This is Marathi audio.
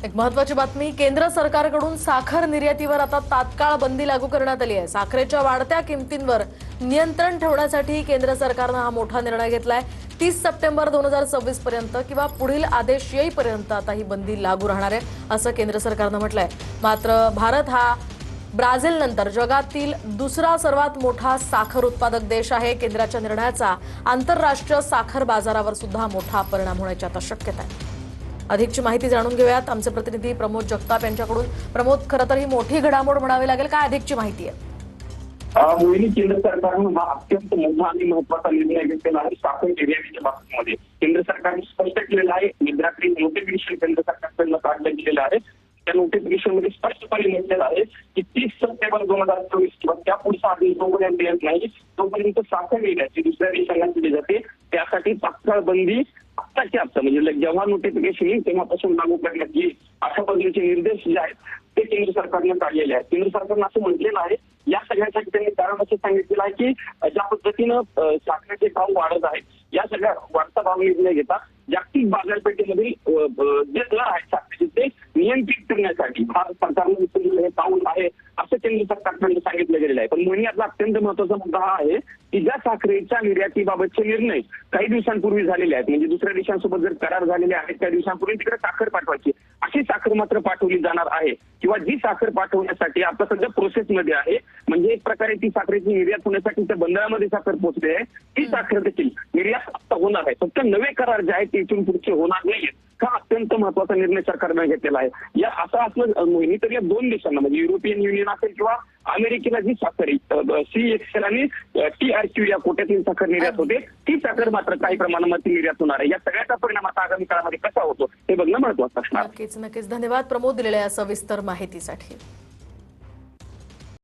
एक महत्त्वाची बातमी, केंद्र सरकारकडून साखर निर्यातीवर आता तात्काळ बंदी लागू करण्यात आली आहे। साखरेच्या वाढत्या किमतींवर नियंत्रण ठेवण्यासाठी केंद्र सरकारने हा मोठा निर्णय घेतलाय। 30 सप्टेंबर 2026 पर्यंत किंवा पुढील आदेश येईपर्यंत आता ही बंदी लागू राहणार आहे, असं केंद्र सरकारने म्हटलंय। मात्र भारत हा ब्राझील नंतर जगातील दुसरा सर्वात मोठा साखर उत्पादक देश आहे। केंद्राच्या निर्णयाचा आंतरराष्ट्रीय साखर बाजारावर सुद्धा मोठा परिणाम होण्याची आता शक्यता आहे। अधिकची माहिती जाणून घेऊयात आमचे प्रतिनिधी प्रमोद जगताप यांच्याकडून। प्रमोद, खरं तर ही मोठी घडामोड म्हणावी लागेल, काय अधिकची माहिती आहे? मोहिनी, केंद्र सरकारने हा अत्यंत मोठा आणि महत्त्वाचा निर्णय घेतलेला आहे। साखर निर्यातीच्या बाबतीमध्ये केंद्र सरकारने स्पष्ट केलेलं आहे, मध्यरात्री नोटिफिकेशन केंद्र सरकारकडून काढलं गेलेलं आहे। त्या नोटिफिकेशन मध्ये स्पष्टपणे म्हटलेलं आहे की 30 सप्टेंबर 2024 किंवा त्या पुढचा आदेश जोपर्यंत येत नाही तोपर्यंत साखर निर्याती दुसऱ्या देशांना केली जाते। त्यासाठी तात्काळ बंदी आत्ताच्या आत्ता म्हणजे जेव्हा नोटिफिकेशन येईल तेव्हापासून लागू करण्यात येईल, अशा पद्धतीचे निर्देश जे आहेत ते केंद्र सरकारने काढलेले आहेत। केंद्र सरकारने असं म्हटलेलं आहे, या सगळ्यासाठी त्यांनी कारण असं सांगितलेलं आहे की ज्या पद्धतीनं साखरेचे भाव वाढत आहेत, या सगळ्या वाढता भाव निर्णय घेता जागतिक बाजारपेठेमधील जे दर आहेत साखरेचे ते नियंत्रित करण्यासाठी भारत सरकारने उचललेलं हे पाऊल आहे, असं केंद्र सरकारकडे सांगितलं गेलेलं आहे। पण मोहिनी, यातला अत्यंत महत्त्वाचा मुद्दा हा आहे की ज्या साखरेच्या निर्यातीबाबतचे निर्णय काही दिवसांपूर्वी झालेले आहेत, म्हणजे दुसऱ्या देशांसोबत जर करार झालेले आहेत त्या दिवसांपूर्वी तिकडे साखर पाठवायची, अशी साखर मात्र पाठवली जाणार आहे किंवा जी साखर पाठवण्यासाठी आता सध्या प्रोसेसमध्ये आहे, म्हणजे एक प्रकारे ती साखरेची निर्यात होण्यासाठी त्या बंदरामध्ये साखर पोहोचली आहे, ती साखर देखील निर्यात आता होणार आहे। फक्त नवे करार जे आहेत ते इथून पुढचे होणार नाहीयेत। हा अत्यंत महत्त्वाचा निर्णय सरकारने घेतलेला आहे। या असं असलं मोहिनी तर या दोन देशांना म्हणजे युरोपियन युनियन असेल किंवा अमेरिकेला जी साखर CXL आणि TRQ या कोट्यातील साखर निर्यात होते, ती साखर मात्र काही प्रमाणामध्ये निर्यात होणार आहे। या सगळ्याचा परिणाम आता आगामी काळामध्ये कसा होतो हे बघणं महत्त्वाचं असणार। नक्कीच धन्यवाद प्रमोद, दिलेल्या या सविस्तर माहितीसाठी।